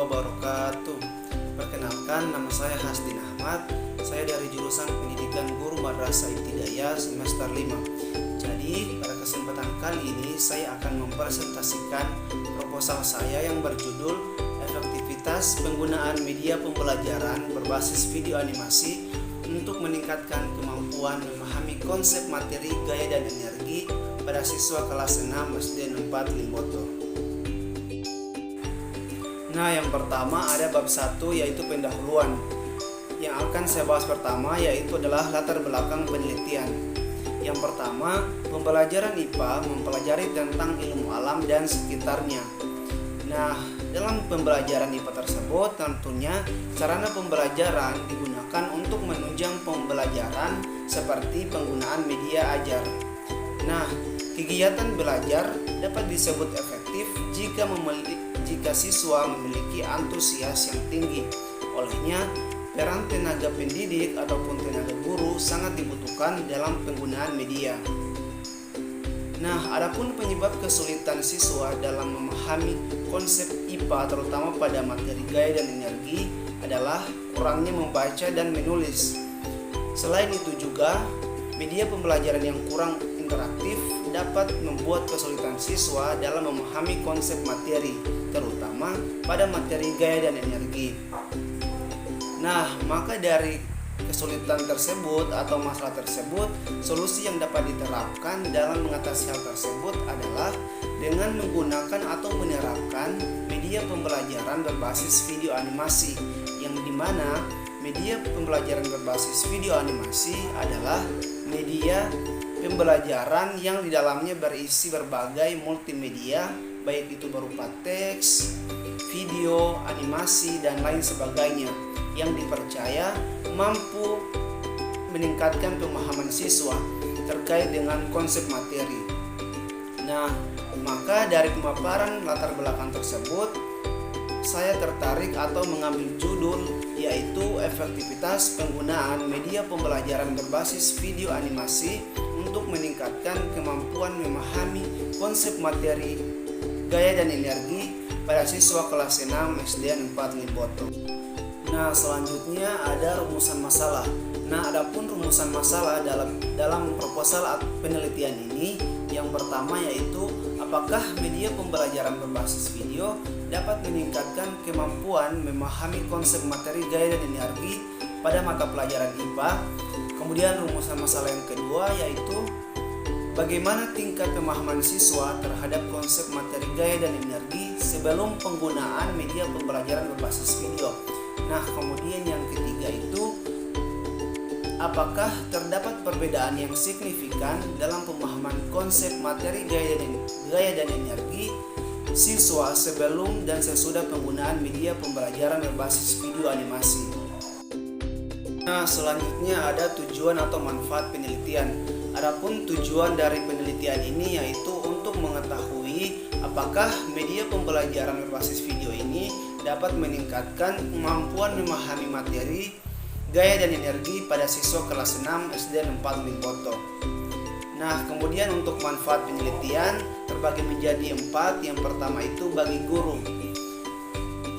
wabarakatuh. Perkenalkan, nama saya Hasdin Ahmad. Saya dari jurusan Pendidikan Guru Madrasah Ibtidaiyah semester 5. Jadi, pada kesempatan kali ini saya akan mempresentasikan proposal saya yang berjudul Efektivitas Penggunaan Media Pembelajaran Berbasis Video Animasi untuk meningkatkan kemampuan memahami konsep materi, gaya, dan energi pada siswa kelas 6 SD 4 Limboto. Nah, yang pertama ada bab 1 yaitu pendahuluan. Yang akan saya bahas pertama yaitu adalah latar belakang penelitian. Yang pertama, pembelajaran IPA mempelajari tentang ilmu alam dan sekitarnya. Nah, dalam pembelajaran IPA tersebut tentunya sarana pembelajaran digunakan untuk menunjang pembelajaran seperti penggunaan media ajar. Nah, kegiatan belajar dapat disebut efektif jika siswa memiliki antusias yang tinggi. Olehnya, peran tenaga pendidik ataupun tenaga guru sangat dibutuhkan dalam penggunaan media. Nah, adapun penyebab kesulitan siswa dalam memahami konsep IPA terutama pada materi gaya dan energi adalah kurangnya membaca dan menulis. Selain itu juga, media pembelajaran yang kurang interaktif dapat membuat kesulitan siswa dalam memahami konsep materi, terutama pada materi gaya dan energi. Nah, maka dari kesulitan tersebut atau masalah tersebut, solusi yang dapat diterapkan dalam mengatasi hal tersebut adalah dengan menggunakan atau menerapkan media pembelajaran berbasis video animasi, yang dimana media pembelajaran berbasis video animasi adalah media pembelajaran yang di dalamnya berisi berbagai multimedia, baik itu berupa teks, video, animasi, dan lain sebagainya, yang dipercaya mampu meningkatkan pemahaman siswa terkait dengan konsep materi. Nah, maka dari pemaparan latar belakang tersebut, saya tertarik atau mengambil judul yaitu efektivitas penggunaan media pembelajaran berbasis video animasi untuk meningkatkan kemampuan memahami konsep materi, gaya, dan energi pada siswa kelas 6 SD 4 Limboto. Nah, selanjutnya ada rumusan masalah. Nah, adapun rumusan masalah dalam proposal penelitian ini, yang pertama yaitu apakah media pembelajaran berbasis video dapat meningkatkan kemampuan memahami konsep materi, gaya, dan energi pada mata pelajaran IPA. Kemudian rumusan masalah yang kedua yaitu bagaimana tingkat pemahaman siswa terhadap konsep materi, gaya, dan energi sebelum penggunaan media pembelajaran berbasis video. Nah, kemudian yang ketiga itu apakah terdapat perbedaan yang signifikan dalam pemahaman konsep materi, gaya, dan energi siswa sebelum dan sesudah penggunaan media pembelajaran berbasis video animasi. Nah, selanjutnya ada tujuan atau manfaat penelitian. Adapun tujuan dari penelitian ini yaitu untuk mengetahui apakah media pembelajaran berbasis video ini dapat meningkatkan kemampuan memahami materi, gaya, dan energi pada siswa kelas 6 SD 4 Limboto. Nah, kemudian untuk manfaat penelitian terbagi menjadi 4. Yang pertama itu bagi guru,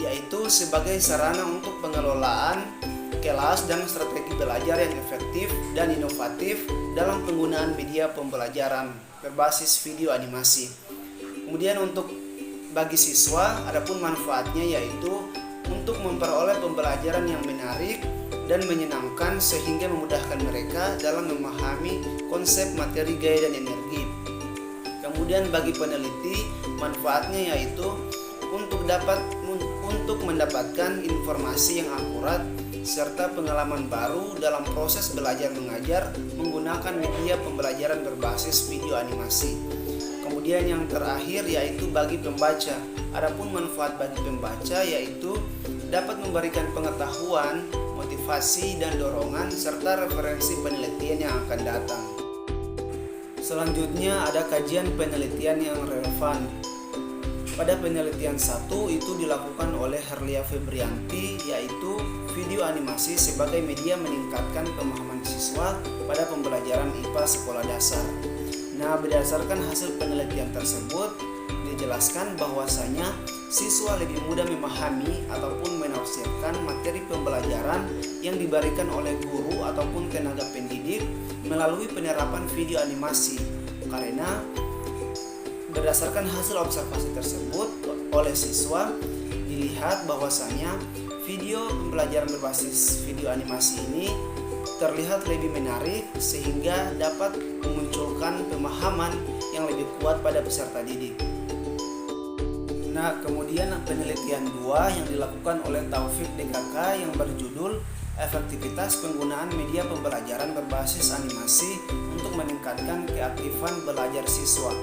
yaitu sebagai sarana untuk pengelolaan kelas dan strategi belajar yang efektif dan inovatif dalam penggunaan media pembelajaran berbasis video animasi. Kemudian untuk bagi siswa, adapun manfaatnya yaitu untuk memperoleh pembelajaran yang menarik dan menyenangkan sehingga memudahkan mereka dalam memahami konsep materi, gaya, dan energi. Kemudian bagi peneliti, manfaatnya yaitu untuk mendapatkan informasi yang akurat serta pengalaman baru dalam proses belajar mengajar menggunakan media pembelajaran berbasis video animasi. Kemudian yang terakhir yaitu bagi pembaca. Adapun manfaat bagi pembaca yaitu dapat memberikan pengetahuan, motivasi, dan dorongan serta referensi penelitian yang akan datang. Selanjutnya ada kajian penelitian yang relevan. Pada penelitian 1 itu dilakukan oleh Herlia Febrianti, yaitu video animasi sebagai media meningkatkan pemahaman siswa pada pembelajaran IPA sekolah dasar. Nah, berdasarkan hasil penelitian tersebut, menjelaskan bahwasanya siswa lebih mudah memahami ataupun menafsirkan materi pembelajaran yang diberikan oleh guru ataupun tenaga pendidik melalui penerapan video animasi, karena berdasarkan hasil observasi tersebut oleh siswa dilihat bahwasanya video pembelajaran berbasis video animasi ini terlihat lebih menarik sehingga dapat memunculkan pemahaman yang lebih kuat pada peserta didik. Nah, kemudian penelitian 2 yang dilakukan oleh Taufik DKK yang berjudul Efektivitas Penggunaan Media Pembelajaran Berbasis Animasi untuk Meningkatkan Keaktifan Belajar Siswa.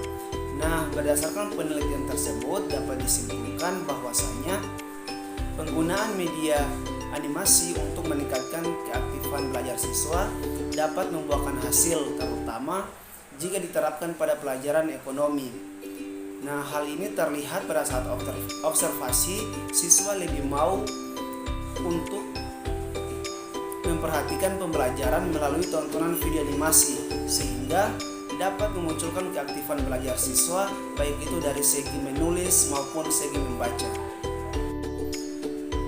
Nah, berdasarkan penelitian tersebut dapat disimpulkan bahwasanya penggunaan media animasi untuk meningkatkan keaktifan belajar siswa dapat membuahkan hasil, terutama jika diterapkan pada pelajaran ekonomi. Nah, hal ini terlihat pada saat observasi siswa lebih mau untuk memperhatikan pembelajaran melalui tontonan video animasi, sehingga dapat memunculkan keaktifan belajar siswa baik itu dari segi menulis maupun segi membaca.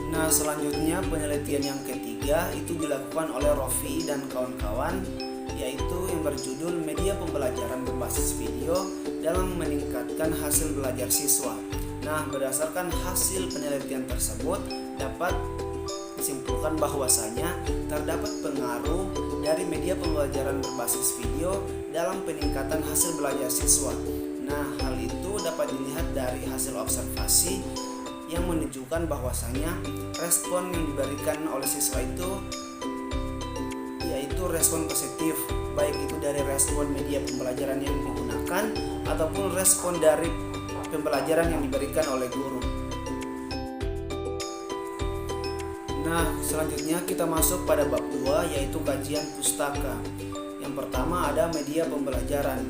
Nah, selanjutnya penelitian yang ketiga itu dilakukan oleh Rofi dan kawan-kawan, yaitu yang berjudul Media Pembelajaran Berbasis Video dalam Meningkatkan Hasil Belajar Siswa. Nah, berdasarkan hasil penelitian tersebut dapat disimpulkan bahwasanya terdapat pengaruh dari media pembelajaran berbasis video dalam peningkatan hasil belajar siswa. Nah, hal itu dapat dilihat dari hasil observasi yang menunjukkan bahwasanya respon yang diberikan oleh siswa itu yaitu respon positif, baik itu dari respon media pembelajaran yang digunakan ataupun respon dari pembelajaran yang diberikan oleh guru. Nah, selanjutnya kita masuk pada bab 2, yaitu kajian pustaka. Yang pertama ada media pembelajaran.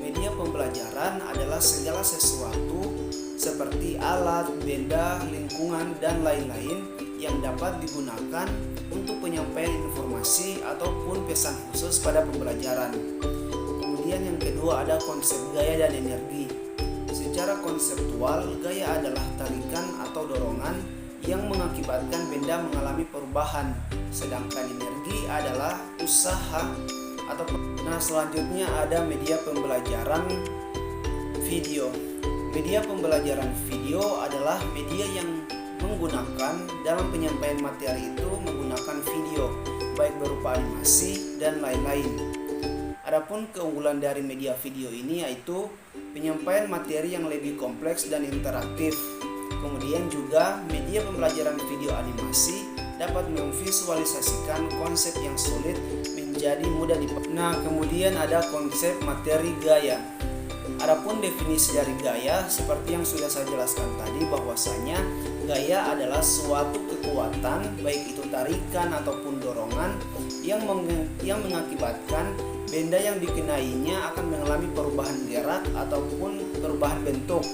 Media pembelajaran adalah segala sesuatu seperti alat, benda, lingkungan, dan lain-lain yang dapat digunakan untuk penyampaian informasi ataupun pesan khusus pada pembelajaran. Kemudian yang kedua ada konsep gaya dan energi. Secara konseptual, gaya adalah tarikan atau dorongan yang mengakibatkan benda mengalami perubahan, sedangkan energi adalah usaha atau. Nah, selanjutnya ada media pembelajaran video. Media pembelajaran video adalah media yang menggunakan dalam penyampaian materi itu menggunakan video, baik berupa animasi dan lain-lain. Adapun keunggulan dari media video ini yaitu penyampaian materi yang lebih kompleks dan interaktif. Kemudian juga media pembelajaran video animasi dapat memvisualisasikan konsep yang sulit menjadi mudah dipahami. Nah, kemudian ada konsep materi gaya. Adapun definisi dari gaya seperti yang sudah saya jelaskan tadi, bahwasanya gaya adalah suatu kekuatan baik itu tarikan ataupun dorongan yang mengakibatkan benda yang dikenainya akan mengalami perubahan gerak ataupun perubahan bentuk.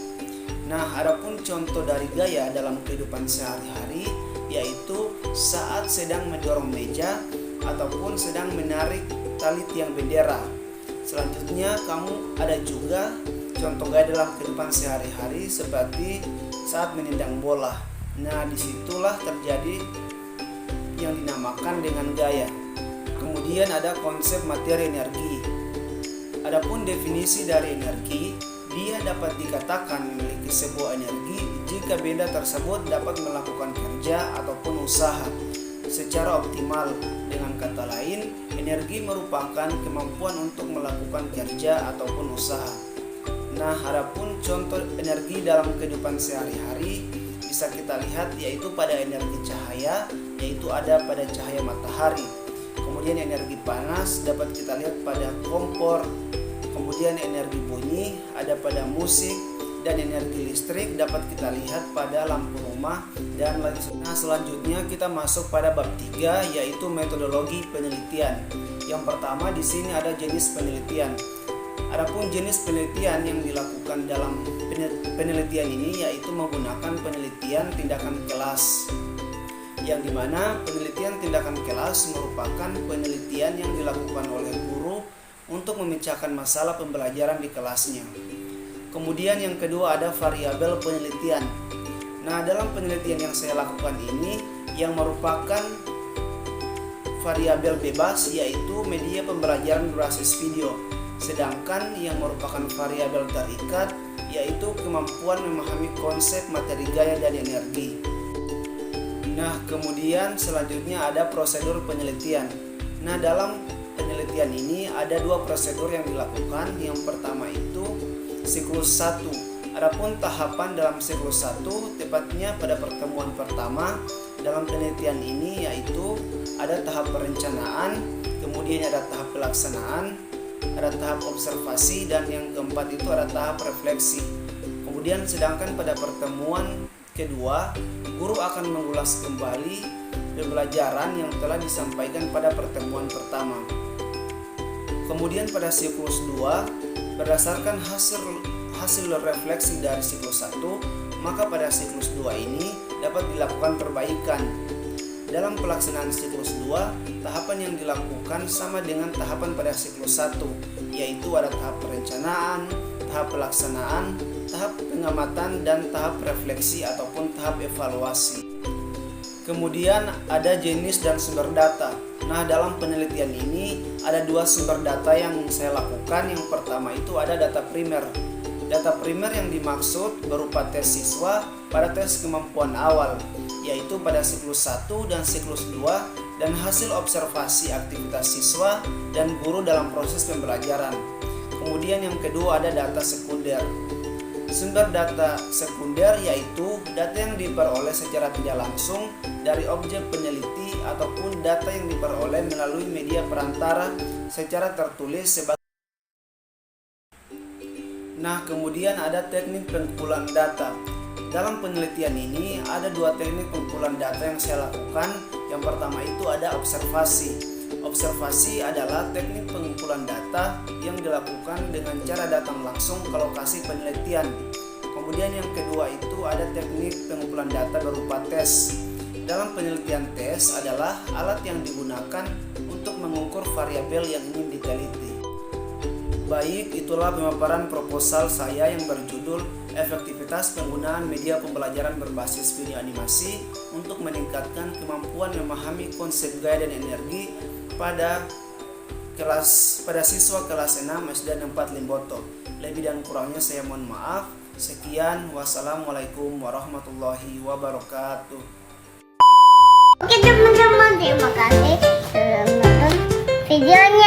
Nah, adapun contoh dari gaya dalam kehidupan sehari-hari yaitu saat sedang mendorong meja ataupun sedang menarik tali tiang bendera. Selanjutnya kamu ada juga contoh gaya dalam kehidupan sehari-hari seperti saat menendang bola. Nah, disitulah terjadi yang dinamakan dengan gaya. Kemudian ada konsep materi energi. Adapun definisi dari energi, dia dapat dikatakan memiliki sebuah energi jika benda tersebut dapat melakukan kerja ataupun usaha secara optimal. Dengan kata lain, energi merupakan kemampuan untuk melakukan kerja ataupun usaha. Nah, adapun contoh energi dalam kehidupan sehari-hari bisa kita lihat yaitu pada energi cahaya, yaitu ada pada cahaya matahari. Kemudian energi panas dapat kita lihat pada kompor. Kemudian energi bunyi ada pada musik, dan energi listrik dapat kita lihat pada lampu rumah dan lain sebagainya. Nah, selanjutnya kita masuk pada bab 3 yaitu metodologi penelitian. Yang pertama di sini ada jenis penelitian. Adapun jenis penelitian yang dilakukan dalam penelitian ini yaitu menggunakan penelitian tindakan kelas. Yang dimana penelitian tindakan kelas merupakan penelitian yang dilakukan oleh guru untuk memecahkan masalah pembelajaran di kelasnya. Kemudian yang kedua ada variabel penelitian. Nah, dalam penelitian yang saya lakukan ini yang merupakan variabel bebas yaitu media pembelajaran berbasis video. Sedangkan yang merupakan variabel terikat yaitu kemampuan memahami konsep materi gaya dan energi. Nah, kemudian selanjutnya ada prosedur penelitian. Nah, dalam penelitian ini ada dua prosedur yang dilakukan. Yang pertama itu siklus 1. Adapun tahapan dalam siklus 1 tepatnya pada pertemuan pertama dalam penelitian ini yaitu ada tahap perencanaan, kemudian ada tahap pelaksanaan, ada tahap observasi, dan yang keempat itu ada tahap refleksi. Kemudian sedangkan pada pertemuan kedua, guru akan mengulas kembali pembelajaran yang telah disampaikan pada pertemuan pertama. Kemudian pada siklus 2, berdasarkan hasil refleksi dari siklus 1, maka pada siklus 2 ini dapat dilakukan perbaikan. Dalam pelaksanaan siklus 2, tahapan yang dilakukan sama dengan tahapan pada siklus 1, yaitu ada tahap perencanaan, tahap pelaksanaan, tahap pengamatan, dan tahap refleksi ataupun tahap evaluasi. Kemudian ada jenis dan sumber data. Nah, dalam penelitian ini ada dua sumber data yang saya lakukan. Yang pertama itu ada data primer. Data primer yang dimaksud berupa tes siswa pada tes kemampuan awal, yaitu pada siklus 1 dan siklus 2, dan hasil observasi aktivitas siswa dan guru dalam proses pembelajaran. Kemudian yang kedua ada data sekunder. Sumber data sekunder yaitu data yang diperoleh secara tidak langsung dari objek peneliti ataupun data yang diperoleh melalui media perantara secara tertulis sebagai. Nah, kemudian ada teknik pengumpulan data. Dalam penelitian ini ada dua teknik pengumpulan data yang saya lakukan. Yang pertama itu ada observasi. Observasi adalah teknik pengumpulan data yang dilakukan dengan cara datang langsung ke lokasi penelitian. Kemudian yang kedua itu ada teknik pengumpulan data berupa tes. Dalam penelitian tes adalah alat yang digunakan untuk mengukur variabel yang ingin diteliti. Baik, itulah pemaparan proposal saya yang berjudul Efektivitas Penggunaan Media Pembelajaran Berbasis Video Animasi untuk meningkatkan kemampuan memahami konsep gaya dan energi pada siswa kelas 6 SD 4 Limboto. Lebih dan kurangnya saya mohon maaf. Sekian, wassalamualaikum warahmatullahi wabarakatuh. Oke teman-teman, terima kasih sudah menonton videonya.